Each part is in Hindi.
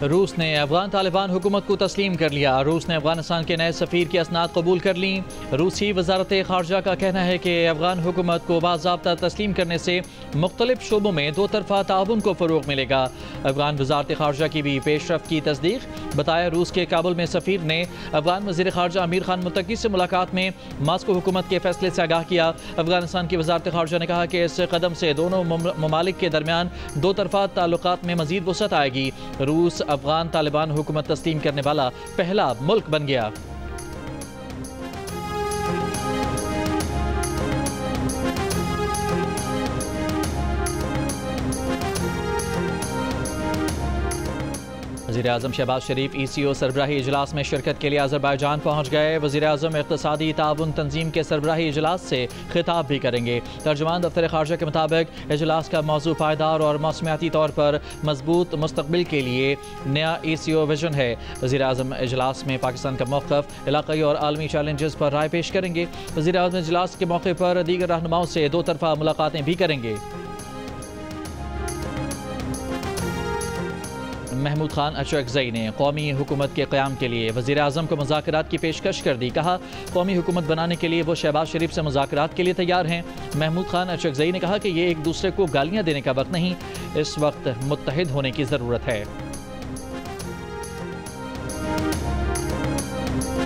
रूस ने अफगान तालिबान हुकूमत को तस्लीम कर लिया। रूस ने अफगानिस्तान के नए सफ़ीर की असनाद कबूल कर ली। रूसी वजारत खारजा का कहना है कि अफगान हुकूमत को बाज़ाब्ता तस्लीम करने से मुख्तलिफ शोबों में दो तरफ़ा ताउन को फ़रोग़ मिलेगा। अफगान वजारत खारजा की भी पेशरफ्त की तस्दीक। बताया रूस के काबुल में सफ़ीर ने अफगान वज़ीर खारजा अमीर खान मुत्तकी से मुलाकात में मास्को हुकूमत के फैसले से आगाह किया। अफगानिस्तान की वजारत खारजा ने कहा कि इस कदम से दोनों ममालिक के दरमियान दो तरफ़ा ताल्लुकात में मज़ीद वसअत आएगी। रूस अफगान तालिबान हुकूमत तस्लीम करने वाला पहला मुल्क बन गया। वज़ीर-ए-आज़म शहबाज शरीफ ECO सरबराही इजलास में शिरकत के लिए अज़रबैजान पहुँच गए। वज़ीर-ए-आज़म इक़्तिसादी ताउन तंजीम के सरबराही इजलास से खिताब भी करेंगे। तर्जुमान दफ्तर खारजा के मुताबिक इजलास का मौजू पायदार और मौसमियाती तौर पर मजबूत मुस्तक़बिल के लिए नया ECO विजन है। वज़ीर-ए-आज़म इजलास में पाकिस्तान का मौक़िफ़, इलाक़ाई और आलमी चैलेंजेस पर राय पेश करेंगे। वज़ीर-ए-आज़म इजलास के मौके पर दीगर रहनुमाओं से दो तरफ़ा मुलाकातें भी करेंगे। महमूद खान अचरकज़ई ने कौमी हुकूमत के क़याम के लिए वज़ीर-ए-आज़म को मुज़ाकरात की पेशकश कर दी। कहा कौमी हुकूमत बनाने के लिए वो शहबाज शरीफ से मुज़ाकरात के लिए तैयार हैं। महमूद खान अचरकज़ई ने कहा कि ये एक दूसरे को गालियाँ देने का वक्त नहीं, इस वक्त मुत्तहिद होने की ज़रूरत है।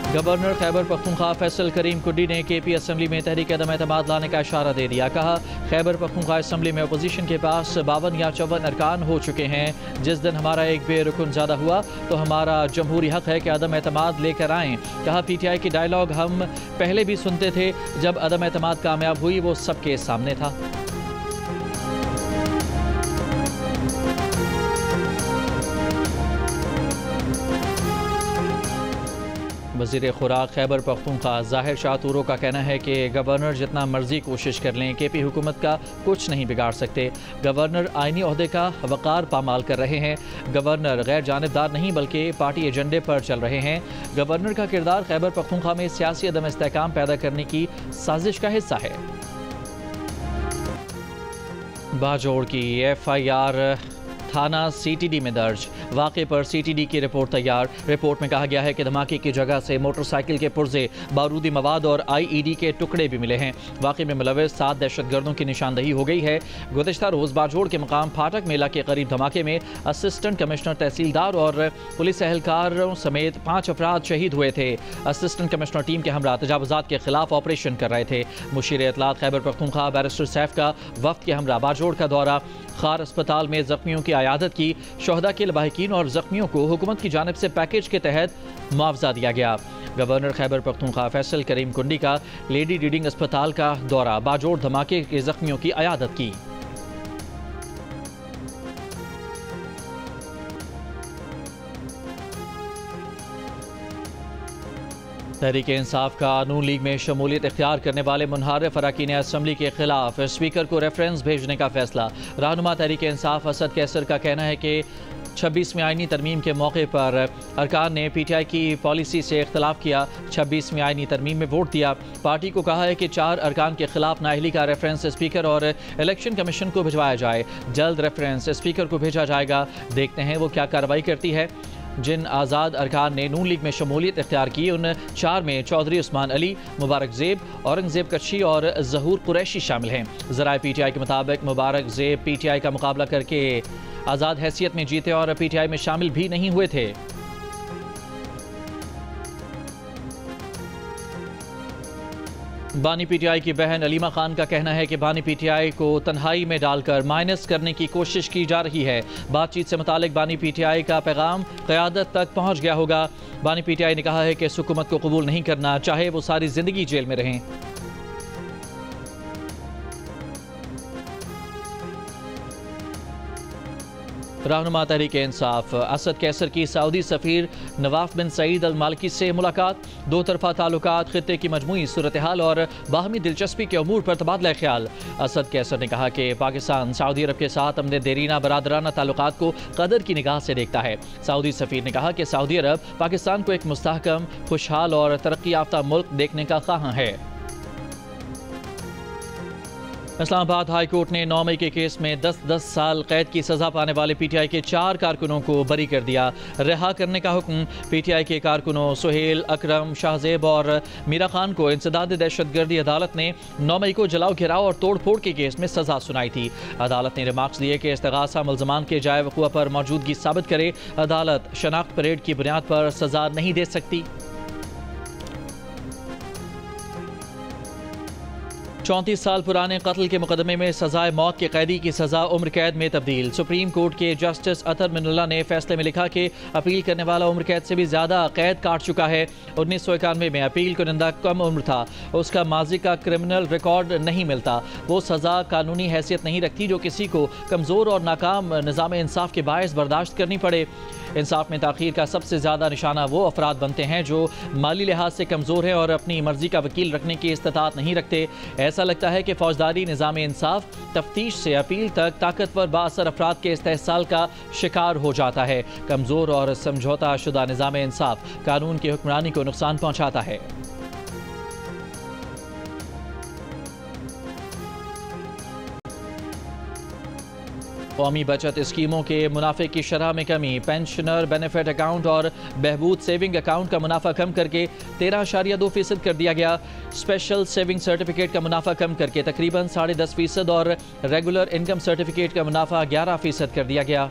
गवर्नर खैबर पख्तूनख्वा फैसल करीम कुंडी ने KP असम्बली में तहरीक अदम एतमाद लाने का इशारा दे दिया। कहा खैबर पख्तूनख्वा असम्बली में अपोजिशन के पास 52 या 54 अरकान हो चुके हैं। जिस दिन हमारा एक बेरुकन ज़्यादा हुआ तो हमारा जमहूरी हक है कि अदम एतमाद लेकर आएँ। कहा PTI की डायलॉग हम पहले भी सुनते थे, जब अदम एतमाद कामयाब हुई वो सबके सामने था। वज़ीर खुराक खैबर पख्तूनख्वा ज़ाहिर शाह तूरो का कहना है कि गवर्नर जितना मर्जी कोशिश कर लें KP हुकूमत का कुछ नहीं बिगाड़ सकते। गवर्नर आइनी ओहदे का वक़ार पामाल कर रहे हैं। गवर्नर गैर जानिबदार नहीं बल्कि पार्टी एजेंडे पर चल रहे हैं। गवर्नर का किरदार खैबर पख्तूनख्वा में सियासी अदम इस्तेहकाम पैदा करने की साजिश का हिस्सा है। बाजोड़ की FIR थाना CTD में दर्ज। वाक़े पर CTD की रिपोर्ट तैयार। रिपोर्ट में कहा गया है कि धमाके की जगह से मोटरसाइकिल के पुर्जे, बारूदी मवाद और IED के टुकड़े भी मिले हैं। वाक़े में मुलविस 7 दहशतगर्दों की निशानदही हो गई है। गुज़िश्ता रोज़ बाजोड़ के मकाम फाटक मेला के करीब धमाके में असिस्टेंट कमिश्नर, तहसीलदार और पुलिस एहलकारों समेत 5 अफराद शहीद हुए थे। असिस्टेंट कमिश्नर टीम के हमरा तजावुज़ात के खिलाफ ऑपरेशन कर रहे थे। मुशीर इत्तलात खैबर पख्तूनख्वा बैरिस्टर सैफ का वफ्द के हमरा बाजोड़ का दौरा। खार अस्पताल में जख्मियों की आयादत की। शोहदा के लवाहिकीन और जख्मियों को हुकूमत की जानिब से पैकेज के तहत मुआवजा दिया गया। गवर्नर खैबर पख्तूनख्वा फैसल करीम कुंडी का लेडी रीडिंग अस्पताल का दौरा। बाजोड़ धमाके के जख्मियों की आयादत की। तहरीक इंसाफ का नून लीग में शमूलियत इख्तियार करने वाले मुनहारिफ अरकान असम्बली के खिलाफ स्पीकर को रेफरेंस भेजने का फैसला। रहनुमा तहरीक इंसाफ असद कैसर का कहना है कि 26वीं आईनी तरमीम के मौके पर अरकान ने PTI की पॉलिसी से इख्तलाफ किया। 26वीं आईनी तरमीम में वोट दिया। पार्टी को कहा है कि 4 अरकान के खिलाफ नाअहली का रेफरेंस स्पीकर और इलेक्शन कमीशन को भिजवाया जाए। जल्द रेफरेंस स्पीकर को भेजा जाएगा। देखते हैं वो क्या कार्रवाई करती है। जिन आज़ाद अरकान ने नून लीग में शमूलियत इख्तियार की उन 4 में चौधरी उस्मान अली, मुबारक ज़ेब, औरंगज़ेब कच्छी और ज़हूर कुरैशी शामिल हैं। ज़राए PTI के मुताबिक मुबारक ज़ेब PTI का मुकाबला करके आज़ाद हैसियत में जीते और PTI में शामिल भी नहीं हुए थे। बानी PTI की बहन अलीमा खान का कहना है कि बानी PTI को तन्हाई में डालकर माइनस करने की कोशिश की जा रही है। बातचीत से मुतालिक बानी PTI का पैगाम क़यादत तक पहुँच गया होगा। बानी PTI ने कहा है कि इस हुकूमत को कबूल नहीं करना, चाहे वो सारी ज़िंदगी जेल में रहें। रहनुमा तहरीक इंसाफ असद कैसर की सऊदी सफ़ीर नवाफ बिन सईद अल मालिकी से मुलाकात। दो तरफा ताल्लुकात, खित्ते की मजमूई सूरत हाल और बाहमी दिलचस्पी के अमूर पर तबादला ख्याल। असद कैसर ने कहा कि पाकिस्तान सऊदी अरब के साथ अपने देरीना बरादराना ताल्लुकात को कदर की निगाह से देखता है। सऊदी सफ़ीर ने कहा कि सऊदी अरब पाकिस्तान को एक मुस्तहकम, खुशहाल और तरक्की याफ्ता मुल्क देखने का ख्वाह है। इस्लामाबाद हाई कोर्ट ने 9 मई के केस में 10-10 साल कैद की सजा पाने वाले पीटीआई के 4 कारकुनों को बरी कर दिया। रिहा करने का हुक्म पीटीआई के कारकुनों सुहेल, अकरम, शाहजेब और मीरा खान को इंसदाद दहशतगर्दी अदालत ने 9 मई को जलाओ, घिराव और तोड़ फोड़ के केस में सजा सुनाई थी। अदालत ने रिमार्क्स दिए कि इस्तगासा मुल्ज़मान के जाए वक़ुआ पर मौजूदगी साबित करे। अदालत शनाख्त परेड की बुनियाद पर सजा नहीं दे सकती। 34 साल पुराने कत्ल के मुकदमे में सजाए मौत के कैदी की सजा उम्र कैद में तब्दील। सुप्रीम कोर्ट के जस्टिस अतर मिनुल्लाह ने फैसले में लिखा कि अपील करने वाला उम्र कैद से भी ज़्यादा कैद काट चुका है। 1991 में अपील कुनिंदा कम उम्र था, उसका माजी का क्रिमिनल रिकॉर्ड नहीं मिलता, वो सज़ा कानूनी हैसियत नहीं रखती जो किसी को कमज़ोर और नाकाम निज़ाम इंसाफ के बायस बर्दाश्त करनी पड़े। इंसाफ में ताख़ीर का सबसे ज़्यादा निशाना वो अफराद बनते हैं जो माली लिहाज से कमज़ोर हैं और अपनी मर्जी का वकील रखने की इस्तात नहीं रखते। ऐसा लगता है कि फौजदारी निज़ाम इंसाफ तफ्तीश से अपील तक ताकतवर बाअसर अफराद के इस्तेहसाल का शिकार हो जाता है। कमज़ोर और समझौता शुदा निज़ाम इंसाफ कानून की हुक्मरानी को नुकसान पहुँचाता है। कौमी बचत स्कीमों के मुनाफे की शरह में कमी। पेंशनर बेनिफिट अकाउंट और बहबूद सेविंग अकाउंट का मुनाफा कम करके 13.2% कर दिया गया। स्पेशल सेविंग सर्टिफिकेट का मुनाफा कम करके तकरीबन 10.5% और रेगुलर इनकम सर्टिफिकेट का मुनाफा 11% कर दिया गया।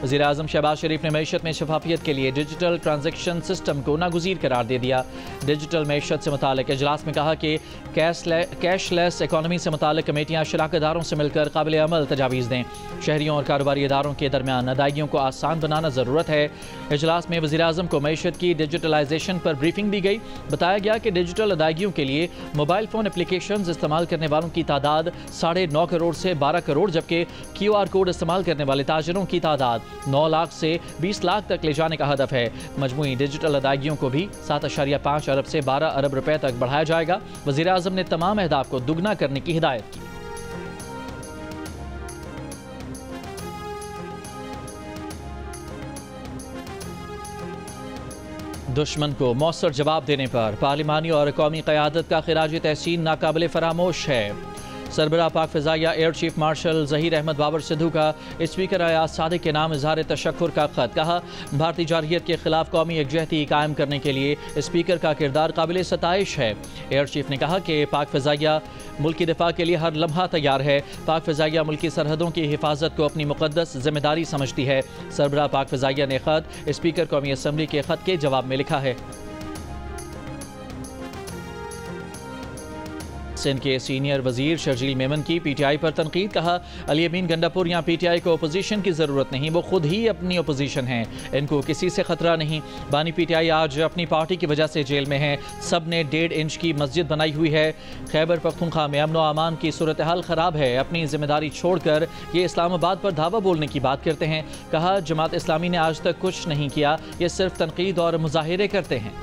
वज़ीर-ए-आज़म शहबाज शरीफ ने मईशत में शफाफियत के लिए डिजिटल ट्रांजेक्शन सिस्टम को नागुज़ीर करार दे दिया। डिजिटल मईशत से मुतालिक इजलास में कहा कि कैशलेस इकॉनमी से मुतालिक कमेटियाँ शराकतदारों से मिलकर काबिल अमल तजावीज़ दें। शहरियों और कारोबारी इदारों के दरमियान अदायगियों को आसान बनाना ज़रूरत है। इजलास में वज़ीर-ए-आज़म को मईशत की डिजिटलाइजेशन पर ब्रीफिंग दी गई। बताया गया कि डिजिटल अदायगियों के लिए मोबाइल फ़ोन एप्लीकेशन इस्तेमाल करने वालों की तादाद 9.5 करोड़ से 12 करोड़, जबकि QR कोड इस्तेमाल करने वाले ताजरों की तादाद 9 लाख से 20 लाख तक ले जाने का हदफ है। मजमूई डिजिटल अदायगियों को भी 7.5 अरब से 12 अरब रुपए तक बढ़ाया जाएगा। वज़ीर-ए-आज़म ने तमाम अहदाफ को दुगना करने की हिदायत की। दुश्मन को मौसर जवाब देने पर पार्लिमानी और कौमी क़यादत का खिराज तहसीन नाकाबिल फरामोश है। सरबराह पाक फ़िज़ाइया air chief marshal Zaheer Ahmed Babar Sidhu का स्पीकर अयाज सादिक के नाम इज़हार तशक्कुर का ख़त। कहा, भारतीय जारहियत के खिलाफ कौमी यकजहती कायम करने के लिए स्पीकर का किरदार काबिल सताइश है। एयर चीफ ने कहा कि पाक फ़िज़ाइया मुल्क की दिफा के लिए हर लम्हा तैयार है। पाक फ़िज़ाइया मुल्की सरहदों की हिफाजत को अपनी मुक़द्दस ज़िम्मेदारी समझती है। सरबराह पाक फ़िज़ाइया ने ख़त स्पीकर कौमी असम्बली के ख़त के जवाब में लिखा है। सिंध के सीनियर वजीर शर्जील मेमन की पीटीआई पर तनकीद। कहा, अली अमीन गंडापुर यहाँ पीटीआई को अपोजिशन की ज़रूरत नहीं, वो खुद ही अपनी अपोजिशन हैं, इनको किसी से ख़तरा नहीं। बानी पीटीआई आज अपनी पार्टी की वजह से जेल में है। सब ने 1.5 इंच की मस्जिद बनाई हुई है। खैबर पख्तूनख्वा में अमन व अमान की सूरत हाल ख़राब है। अपनी जिम्मेदारी छोड़कर ये इस्लामाबाद पर धावा बोलने की बात करते हैं। कहा, जमात इस्लामी ने आज तक कुछ नहीं किया, ये सिर्फ तनकीद और मुजाहिरे करते हैं।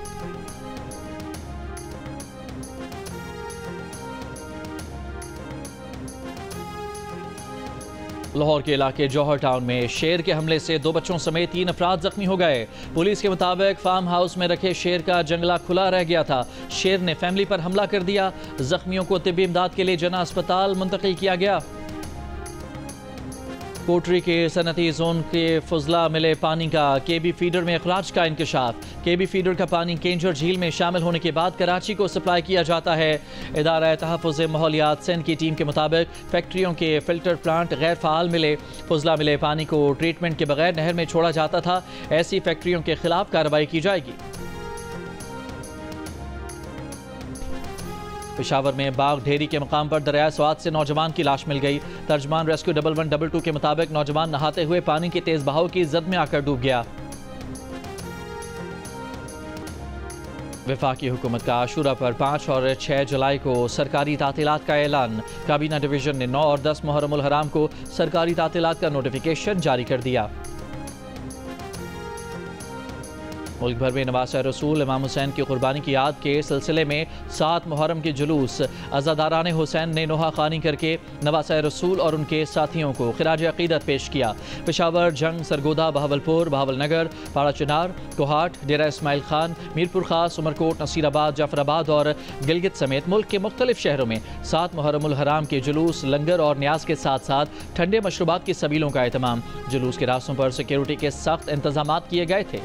लाहौर के इलाके जौहर टाउन में शेर के हमले से 2 बच्चों समेत 3 अफराद जख्मी हो गए। पुलिस के मुताबिक फार्म हाउस में रखे शेर का जंगला खुला रह गया था। शेर ने फैमिली पर हमला कर दिया। जख्मियों को तिब्बी इमदाद के लिए जना अस्पताल मुंतकिल किया गया। कोटरी के सनती जोन के फुजला मिले पानी का केबी फीडर में अखराज का इंकशाफ। केबी फीडर का पानी केंजर झील में शामिल होने के बाद कराची को सप्लाई किया जाता है। इदारा तहफ़्फ़ुज़ माहौलियात सिंध की टीम के मुताबिक फैक्ट्रियों के फिल्टर प्लांट गैर फ़ाल मिले। फुजला मिले पानी को ट्रीटमेंट के बगैर नहर में छोड़ा जाता था। ऐसी फैक्ट्रियों के खिलाफ कार्रवाई की जाएगी। पेशावर में बाग ढेरी के मकाम पर दरिया स्वात से नौजवान की लाश मिल गई। तर्जमान रेस्क्यू 1112 के मुताबिक नौजवान नहाते हुए पानी के तेज बहाव की जद में आकर डूब गया। वफाकी हुकूमत का आशूरा पर 5 और 6 जुलाई को सरकारी तातीलात का ऐलान। काबीना डिवीजन ने 9 और 10 मुहर्रम उल हराम को सरकारी तातीलात का नोटिफिकेशन जारी कर दिया। मुल्क भर में नवासा रसूल इमाम हुसैन की कुर्बानी की याद के सिलसिले में 7 मुहर्रम के जुलूस अज़ादारान हुसैन ने नोहा खानी करके नवासा रसूल और उनके साथियों को खिराज अकीदत पेश किया। पेशावर, जंग, सरगोदा, बहावलपुर, बहावलनगर, पाड़ा चिनार, कोहाट, डेरा इस्माइल खान, मीरपुर खास, उमरकोट, नसीराबाद, जाफराबाद और गिलगित समेत मुल्क के मुख्तलिफ शहरों में 7 मुहर्रमुल हराम के जुलूस, लंगर और न्याज के साथ साथ ठंडे मशरूबात की सबीलों का एहतमाम। जुलूस के रास्तों पर सिक्योरिटी के सख्त इंतजाम किए गए थे।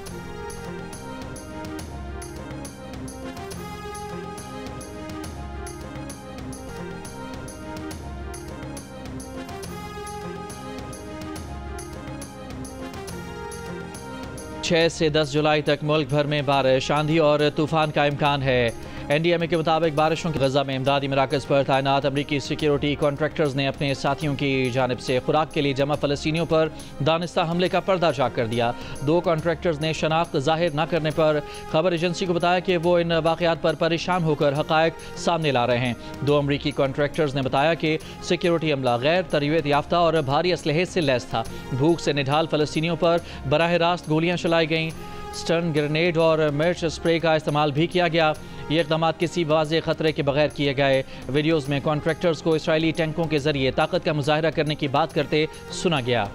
छह से 10 जुलाई तक मुल्क भर में बारिश, आंधी और तूफान का इम्कान है। NDMA के मुताबिक बारिशों की गजा में इमदादी मराकज़ पर तैनात अमरीकी सिक्योरिटी कॉन्ट्रैक्टर्स ने अपने साथियों की जानिब से खुराक के लिए जमा फ़लस्तीनियों पर दानिस्ता हमले का पर्दाफाश कर दिया। 2 कॉन्ट्रैक्टर्स ने शनाख्त जाहिर न करने पर खबर एजेंसी को बताया कि वो इन वाक़यात पर परेशान होकर हक़ाइक़ सामने ला रहे हैं। 2 अमरीकी कॉन्ट्रैक्टर्स ने बताया कि सिक्योरिटी अमला गैर तरबियत याफ्ता और भारी असलहे से लैस था। भूख से निढाल फ़लस्तीनियों पर बराह रास्त गोलियाँ चलाई गईं। स्टन ग्रेनेड और मिर्च स्प्रे का इस्तेमाल भी किया गया। ये इक़दाम किसी वाज़ेह ख़तरे के बगैर किए गए। वीडियोज़ में कॉन्ट्रैक्टर्स को इसराइली टैंकों के ज़रिए ताकत का मुजाहरा करने की बात करते सुना गया।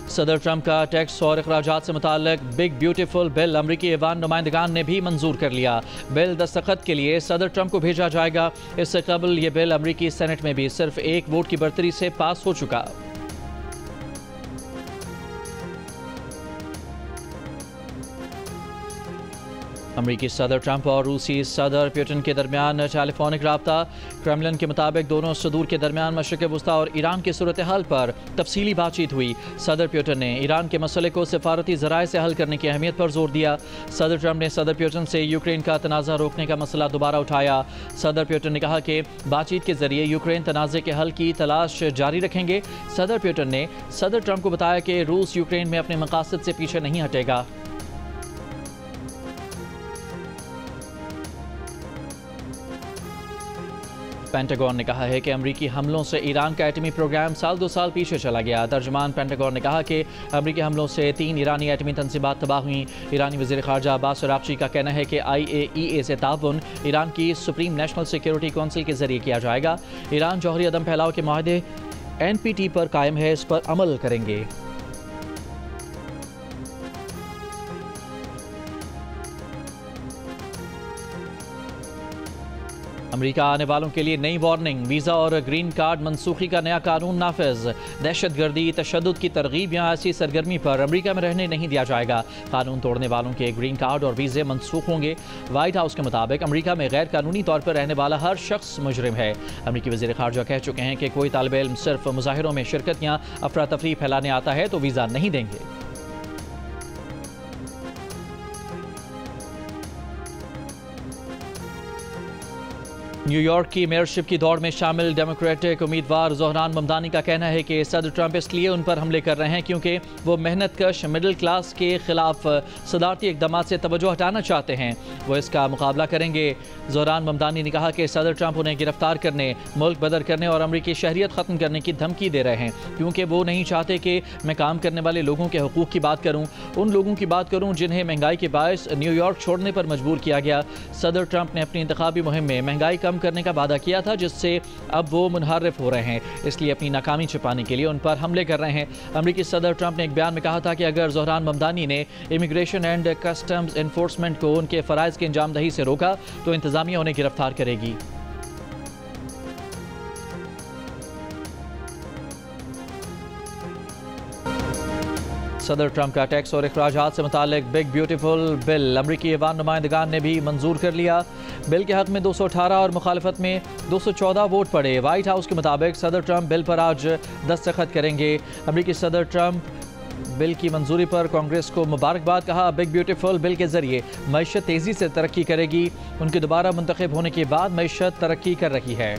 सदर ट्रंप का टैक्स और अखराजात से मुताल्लिक बिग ब्यूटीफुल बिल अमरीकी ऐवान नुमाइंदगान ने भी मंजूर कर लिया। बिल दस्तखत के लिए सदर ट्रंप को भेजा जाएगा। इससे कबल ये बिल अमरीकी सेनेट में भी सिर्फ 1 वोट की बढ़तरी से पास हो चुका। अमरीकी सदर ट्रंप और रूसी सदर पुतिन के दरमियान टेलीफोनिक रब्ता। क्रेमलिन के मुताबिक दोनों सदूर के दरमियान मशरिक़ वस्ता और ईरान की सूरत हाल पर तफसीली बातचीत हुई। सदर पुतिन ने ईरान के मसले को सिफारती ज़राए से हल करने की अहमियत पर जोर दिया। सदर ट्रंप ने सदर पुतिन से यूक्रेन का तनाज़ा रोकने का मसला दोबारा उठाया। सदर पुतिन ने कहा कि बातचीत के जरिए यूक्रेन तनाज़े के हल की तलाश जारी रखेंगे। सदर पुतिन ने सदर ट्रंप को बताया कि रूस यूक्रेन में अपने मकासद से पीछे नहीं हटेगा। पेंटागन ने कहा है कि अमरीकी हमलों से ईरान का एटमी प्रोग्राम साल 2 साल पीछे चला गया। तर्जुमान पेंटागन ने कहा कि अमरीकी हमलों से 3 ईरानी एटमी तंसीबात तबाह हुई। ईरानी वज़ीर ख़ारजा अब्बास अराग़ची का कहना है कि IAEA से ताउन ईरान की सुप्रीम नेशनल सिक्योरिटी काउंसिल के जरिए किया जाएगा। ईरान जौहरी अदम फैलाव के माहदे NPT पर कायम है, इस पर अमल करेंगे। अमेरिका आने वालों के लिए नई वार्निंग। वीज़ा और ग्रीन कार्ड मनसूखी का नया कानून नाफिज। दहशतगर्दी, तशद्दुद की तरगीब या ऐसी सरगर्मी पर अमेरिका में रहने नहीं दिया जाएगा। कानून तोड़ने वालों के ग्रीन कार्ड और वीज़े मनसूख होंगे। व्हाइट हाउस के मुताबिक अमेरिका में गैर कानूनी तौर पर रहने वाला हर शख्स मुजरिम है। अमेरिकी वज़ीर ख़ारजा कह चुके हैं कि कोई तालिब इल्म सिर्फ मुजाहिरों में शिरकत या अफरा तफरी फैलाने आता है तो वीज़ा नहीं देंगे। न्यूयॉर्क की मेयरशिप की दौड़ में शामिल डेमोक्रेटिक उम्मीदवार ज़ोहरान ममदानी का कहना है कि सदर ट्रंप इसलिए उन पर हमले कर रहे हैं क्योंकि वो मेहनतकश मिडिल क्लास के खिलाफ सदारती इक़दाम से तवज्जो हटाना चाहते हैं। वो इसका मुकाबला करेंगे। ज़ोहरान ममदानी ने कहा कि सदर ट्रंप उन्हें गिरफ्तार करने, मुल्क बदर करने और अमरीकी शहरियत ख़त्म करने की धमकी दे रहे हैं क्योंकि वो नहीं चाहते कि मैं काम करने वाले लोगों के हकूक़ की बात करूँ, उन लोगों की बात करूँ जिन्हें महंगाई के बायस न्यूयॉर्क छोड़ने पर मजबूर किया गया। सदर ट्रंप ने अपनी इंतखाबी मुहिम में महंगाई कम करने का वादा किया था जिससे अब वो मुनहरिफ हो रहे हैं, इसलिए अपनी नाकामी छिपाने के लिए उन पर हमले कर रहे हैं। अमेरिकी सदर ट्रंप ने एक बयान में कहा था कि अगर ज़ोहरान ममदानी ने इमिग्रेशन एंड कस्टम्स एनफोर्समेंट को उनके फ़राइज़ की अंजामदही से रोका तो इंतज़ामिया उन्हें गिरफ्तार करेगी। सदर ट्रंप का टैक्स और अखराजात से मुताल्लिक बिग ब्यूटीफुल बिल अमरीकी ऐवान नुमाइंदगान ने भी मंजूर कर लिया। बिल के हक़ में 218 और मुखालफत में 214 वोट पड़े। व्हाइट हाउस के मुताबिक सदर ट्रंप बिल पर आज दस्तखत करेंगे। अमरीकी सदर ट्रंप बिल की मंजूरी पर कांग्रेस को मुबारकबाद कहा। बिग ब्यूटीफुल बिल के जरिए मईशत तेज़ी से तरक्की करेगी। उनके दोबारा मुंतखब होने के बाद मईशत तरक्की कर रही है।